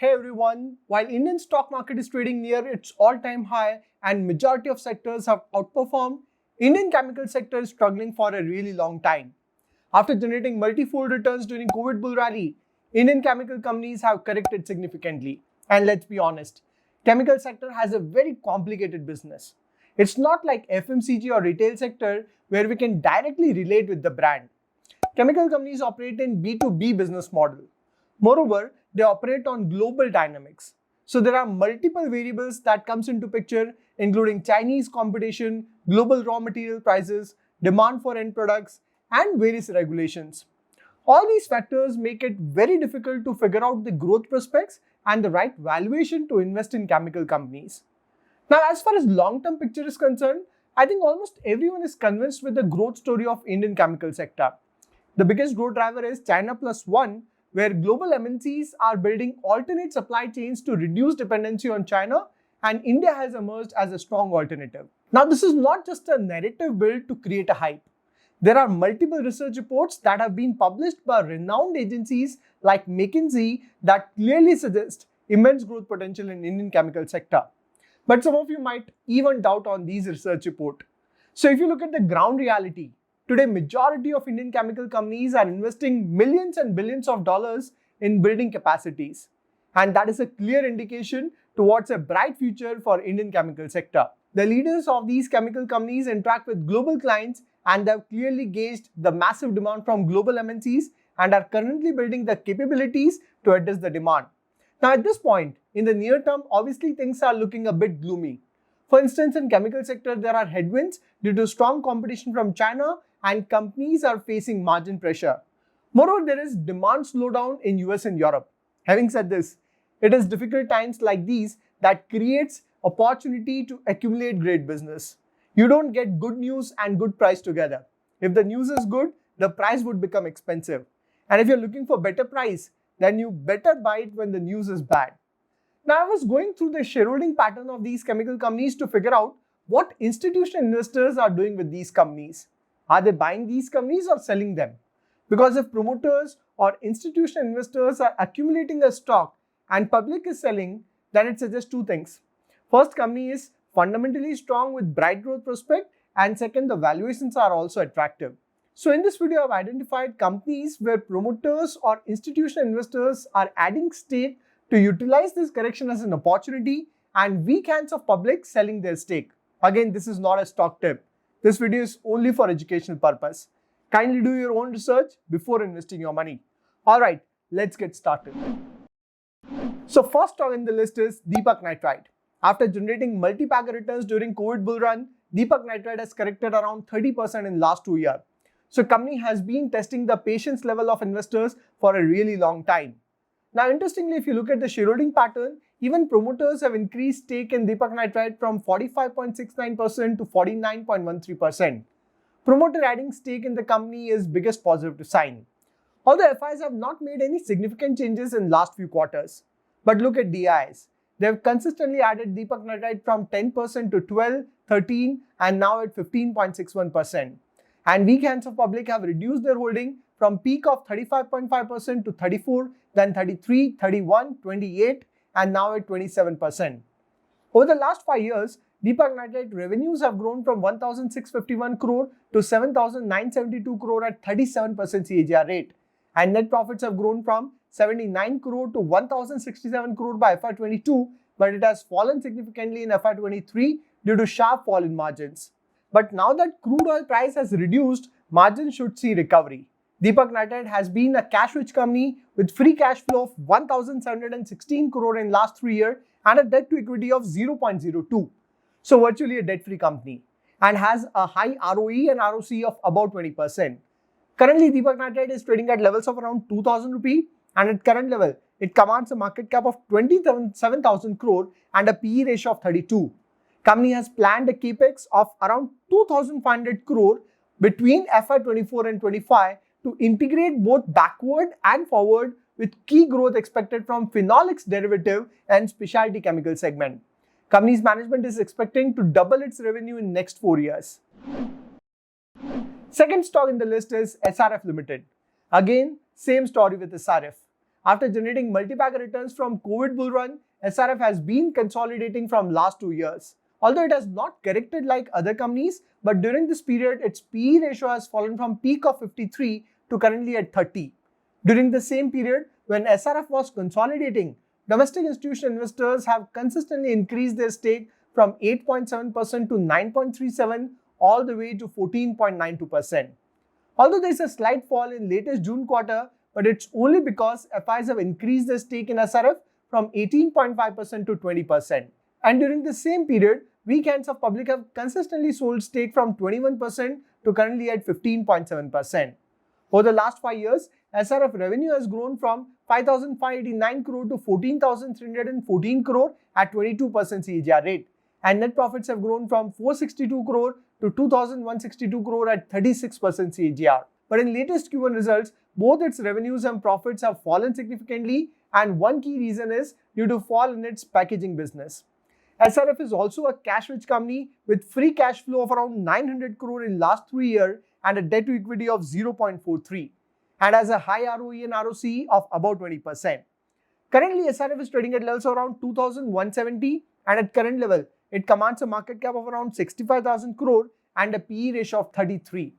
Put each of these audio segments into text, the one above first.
Hey everyone, while Indian stock market is trading near its all-time high and majority of sectors have outperformed, Indian chemical sector is struggling for a really long time. After generating multi-fold returns during COVID bull rally, Indian chemical companies have corrected significantly. And let's be honest, chemical sector has a very complicated business. It's not like FMCG or retail sector where we can directly relate with the brand. Chemical companies operate in B2B business model. Moreover, they operate on global dynamics. So there are multiple variables that comes into picture, including Chinese competition, global raw material prices, demand for end products, and various regulations. All these factors make it very difficult to figure out the growth prospects and the right valuation to invest in chemical companies. Now, as far as long-term picture is concerned, I think almost everyone is convinced with the growth story of Indian chemical sector. The biggest growth driver is China Plus One, where global MNCs are building alternate supply chains to reduce dependency on China, and India has emerged as a strong alternative. Now, this is not just a narrative built to create a hype. There are multiple research reports that have been published by renowned agencies like McKinsey that clearly suggest immense growth potential in Indian chemical sector. But some of you might even doubt on these research reports. So if you look at the ground reality, today, majority of Indian chemical companies are investing millions and billions of dollars in building capacities. And that is a clear indication towards a bright future for Indian chemical sector. The leaders of these chemical companies interact with global clients and they have clearly gauged the massive demand from global MNCs and are currently building the capabilities to address the demand. Now, at this point, in the near term, obviously things are looking a bit gloomy. For instance, in chemical sector, there are headwinds due to strong competition from China and companies are facing margin pressure. Moreover, there is demand slowdown in US and Europe. Having said this, it is difficult times like these that creates opportunity to accumulate great business. You don't get good news and good price together. If the news is good, the price would become expensive. And if you're looking for better price, then you better buy it when the news is bad. Now, I was going through the shareholding pattern of these chemical companies to figure out what institutional investors are doing with these companies. Are they buying these companies or selling them? Because if promoters or institutional investors are accumulating a stock and public is selling, then it suggests two things. First, company is fundamentally strong with bright growth prospect, and second, the valuations are also attractive. So in this video, I've identified companies where promoters or institutional investors are adding stake to utilize this correction as an opportunity and weak hands of public selling their stake. Again, this is not a stock tip. This video is only for educational purpose. Kindly do your own research before investing your money. Alright, let's get started. So first stock in the list is Deepak Nitrite. After generating multi-bagger returns during COVID bull run, Deepak Nitrite has corrected around 30% in last 2 years. So company has been testing the patience level of investors for a really long time. Now interestingly, if you look at the shareholding pattern, even promoters have increased stake in Deepak Nitrite from 45.69% to 49.13%. Promoter adding stake in the company is biggest positive sign. Although FIs have not made any significant changes in last few quarters. But look at DIs. They have consistently added Deepak Nitrite from 10% to 12, 13 and now at 15.61%. And weak hands of public have reduced their holding from peak of 35.5% to 34, then 33, 31, 28 and now at 27%. Over the last 5 years, Deepak Nitrite revenues have grown from 1,651 crore to 7,972 crore at 37% CAGR rate. And net profits have grown from 79 crore to 1,067 crore by FY22, but it has fallen significantly in FY23 due to sharp fall in margins. But now that crude oil price has reduced, margins should see recovery. Deepak Nitrite has been a cash-rich company with free cash flow of 1,716 crore in last 3 years and a debt to equity of 0.02. So virtually a debt-free company and has a high ROE and ROC of about 20%. Currently, Deepak Nitrite is trading at levels of around 2,000 rupee and at current level, it commands a market cap of 27,000 crore and a PE ratio of 32. Company has planned a capex of around 2,500 crore between FY24 and 25 to integrate both backward and forward with key growth expected from phenolics derivative and specialty chemical segment. Company's management is expecting to double its revenue in next 4 years. Second stock in the list is SRF Limited. Again, same story with SRF. After generating multi-bagger returns from COVID bull run, SRF has been consolidating from last 2 years. Although it has not corrected like other companies, but during this period, its PE ratio has fallen from peak of 53 to currently at 30. During the same period, when SRF was consolidating, domestic institutional investors have consistently increased their stake from 8.7% to 9.37% all the way to 14.92%. Although there is a slight fall in latest June quarter, but it's only because FIs have increased their stake in SRF from 18.5% to 20%. And during the same period, weak hands of public have consistently sold stake from 21% to currently at 15.7%. Over the last 5 years, SRF revenue has grown from 5,589 crore to 14,314 crore at 22% CAGR rate. And net profits have grown from 462 crore to 2,162 crore at 36% CAGR. But in latest Q1 results, both its revenues and profits have fallen significantly, and one key reason is due to fall in its packaging business. SRF is also a cash-rich company with free cash flow of around 900 crore in last 3 years and a debt to equity of 0.43 and has a high ROE and ROCE of about 20%. Currently, SRF is trading at levels of around 2,170 and at current level, it commands a market cap of around 65,000 crore and a PE ratio of 33.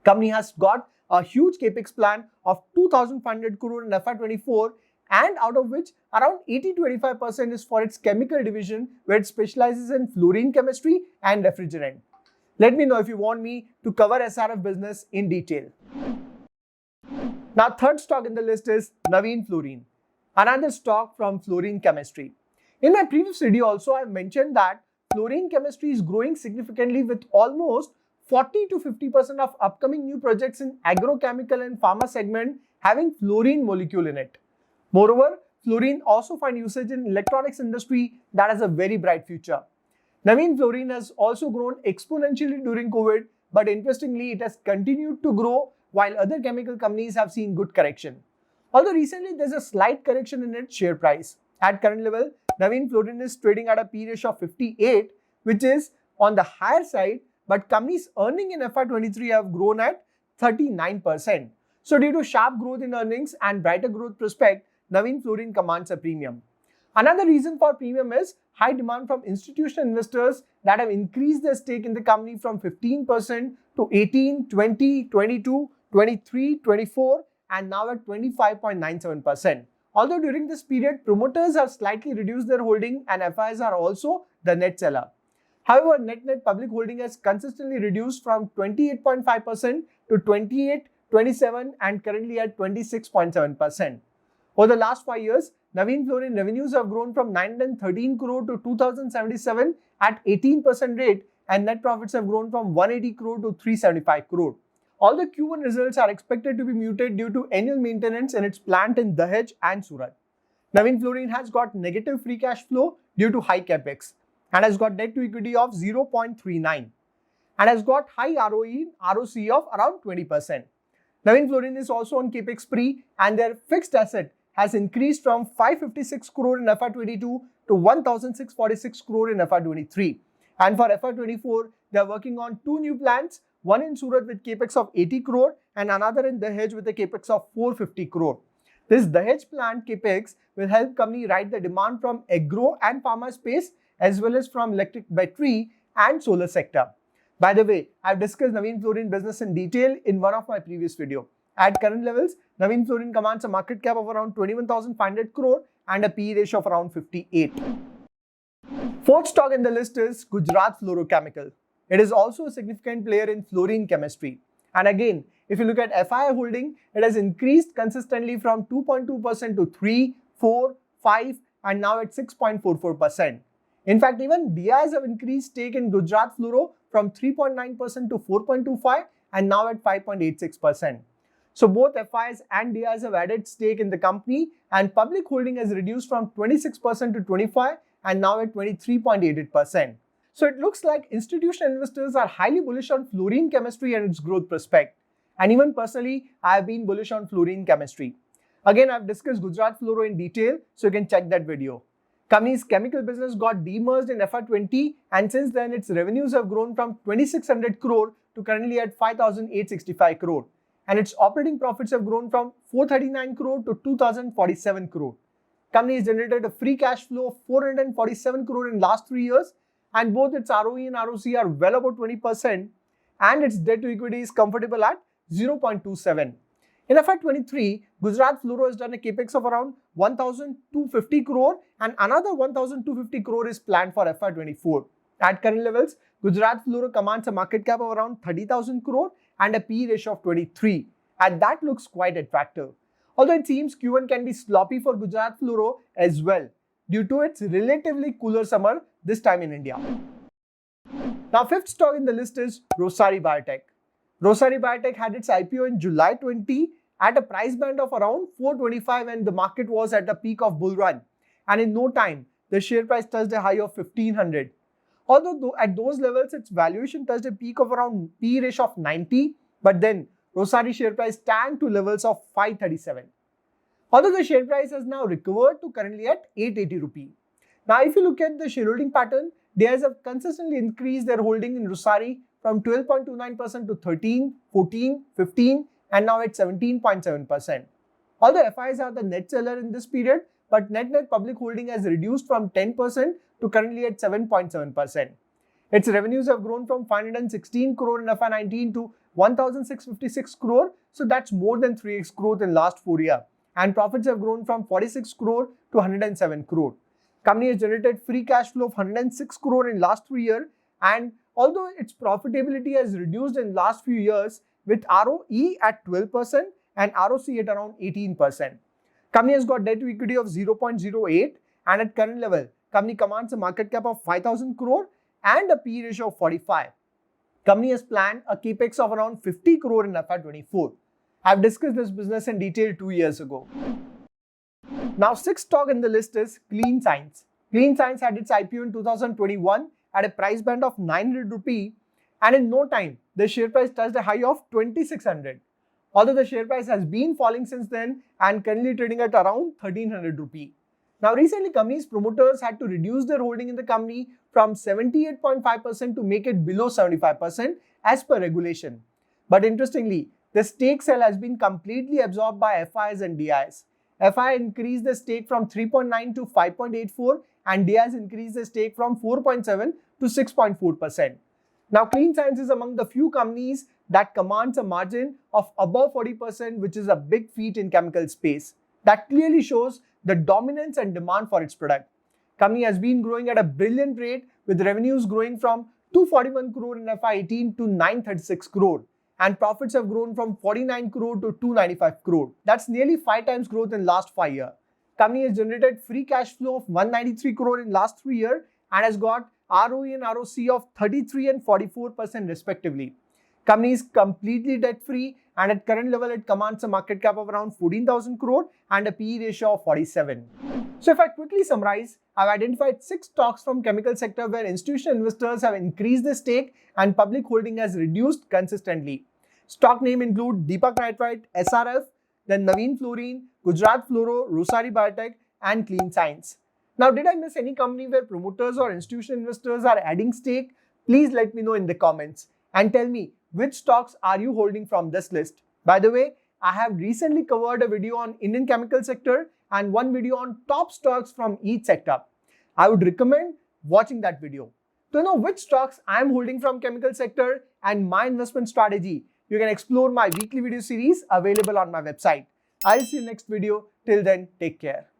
Company has got a huge capex plan of 2,500 crore in FY24, and out of which around 80-85% is for its chemical division, where it specializes in fluorine chemistry and refrigerant. Let me know if you want me to cover SRF business in detail. Now, third stock in the list is Navin Fluorine, another stock from fluorine chemistry. In my previous video also, I mentioned that fluorine chemistry is growing significantly with almost 40-50% of upcoming new projects in agrochemical and pharma segment having fluorine molecule in it. Moreover, fluorine also finds usage in electronics industry that has a very bright future. Navin Fluorine has also grown exponentially during COVID, but interestingly, it has continued to grow while other chemical companies have seen good correction. Although recently there's a slight correction in its share price. At current level, Navin Fluorine is trading at a PE ratio of 58, which is on the higher side, but company's earnings in FY23 have grown at 39%. So due to sharp growth in earnings and brighter growth prospect, Navin Fluorine commands a premium. Another reason for premium is high demand from institutional investors that have increased their stake in the company from 15% to 18, 20, 22, 23, 24 and now at 25.97%. Although during this period, promoters have slightly reduced their holding and FIs are also the net seller. However, net public holding has consistently reduced from 28.5% to 28, 27 and currently at 26.7%. Over the last 5 years, Navin Fluorine revenues have grown from 913 crore to 2077 at 18% rate and net profits have grown from 180 crore to 375 crore. All the Q1 results are expected to be muted due to annual maintenance in its plant in Dahej and Surat. Navin Fluorine has got negative free cash flow due to high capex and has got debt to equity of 0.39 and has got high ROE and ROCE of around 20%. Navin Fluorine is also on capex spree and their fixed asset has increased from 556 crore in FY22 to 1646 crore in FY23. And for FY24, they are working on 2 new plants, one in Surat with capex of 80 crore and another in Dahej with a capex of 450 crore. This Dahej plant capex will help company ride the demand from agro and pharma space as well as from electric battery and solar sector. By the way, I have discussed Navin Fluorine business in detail in one of my previous videos. At current levels, Navin Fluorine commands a market cap of around 21,500 crore and a PE ratio of around 58. Fourth stock in the list is Gujarat Fluorochemical. It is also a significant player in fluorine chemistry. And again, if you look at FI holding, it has increased consistently from 2.2% to 3, 4, 5 and now at 6.44%. In fact, even DIs have increased stake in Gujarat Fluoro from 3.9% to 4.25 and now at 5.86%. So both FIs and DIs have added stake in the company and public holding has reduced from 26% to 25 and now at 23.88%. So it looks like institutional investors are highly bullish on fluorine chemistry and its growth prospect. And even personally, I have been bullish on fluorine chemistry. Again, I've discussed Gujarat Fluoro in detail, so you can check that video. Company's chemical business got demerged in FY20 and since then its revenues have grown from 2600 crore to currently at 5865 crore. and its operating profits have grown from 439 crore to 2047 crore. Company has generated a free cash flow of 447 crore in last 3 years, and both its ROE and ROC are well above 20%, and its debt to equity is comfortable at 0.27. In FY23, Gujarat Fluoro has done a capex of around 1,250 crore and another 1,250 crore is planned for FY24. At current levels, Gujarat Fluoro commands a market cap of around 30,000 crore and a PE ratio of 23, and that looks quite attractive. Although it seems Q1 can be sloppy for Gujarat Fluoro as well due to its relatively cooler summer this time in India. Now, fifth stock in the list is Rossari Biotech. Rossari Biotech had its IPO in July 20 at a price band of around 425 when the market was at the peak of bull run, and in no time the share price touched a high of 1500. Although at those levels its valuation touched a peak of around PE ratio of 90, but then Rossari share price tanked to levels of 537. Although the share price has now recovered to currently at 880 rupee. Now, if you look at the shareholding pattern, DIs have consistently increased their holding in Rossari from 12.29% to 13, 14, 15 and now at 17.7%. Although FIs are the net seller in this period, but net public holding has reduced from 10% to currently at 7.7%. Its revenues have grown from 516 crore in FY19 to 1,656 crore, so that's more than 3x growth in last 4 years. And profits have grown from 46 crore to 107 crore. Company has generated free cash flow of 106 crore in last 3 years, and although its profitability has reduced in last few years with ROE at 12% and ROC at around 18%. Company has got debt to equity of 0.08 and at current level, company commands a market cap of 5,000 crore and a PE ratio of 45. Company has planned a capex of around 50 crore in FY24. I've discussed this business in detail 2 years ago. Now, sixth stock in the list is Clean Science. Clean Science had its IPO in 2021 at a price band of 900 rupee, and in no time, the share price touched a high of 2600. Although the share price has been falling since then and currently trading at around 1300 rupee. Now, recently, company's promoters had to reduce their holding in the company from 78.5% to make it below 75% as per regulation. But interestingly, the stake sale has been completely absorbed by FIs and DIs. FI increased the stake from 3.9 to 5.84 and DIs increased the stake from 4.7 to 6.4%. Now, Clean Science is among the few companies that commands a margin of above 40%, which is a big feat in chemical space. That clearly shows the dominance and demand for its product. Company has been growing at a brilliant rate with revenues growing from 241 crore in FY18 to 936 crore. And profits have grown from 49 crore to 295 crore. That's nearly 5 times growth in last 5 years. Company has generated free cash flow of 193 crore in last 3 years and has got ROE and ROC of 33 and 44% respectively. Company is completely debt free and at current level it commands a market cap of around 14,000 crore and a PE ratio of 47. So if I quickly summarize, I've identified 6 stocks from chemical sector where institutional investors have increased their stake and public holding has reduced consistently. Stock name include Deepak Nitrite, SRF, then Navin Fluorine, Gujarat Fluoro, Rossari Biotech and Clean Science. Now, did I miss any company where promoters or institutional investors are adding stake? Please let me know in the comments and tell me which stocks are you holding from this list. By the way, I have recently covered a video on Indian chemical sector and one video on top stocks from each sector. I would recommend watching that video. To know which stocks I am holding from chemical sector and my investment strategy, you can explore my weekly video series available on my website. I'll see you next video. Till then, take care.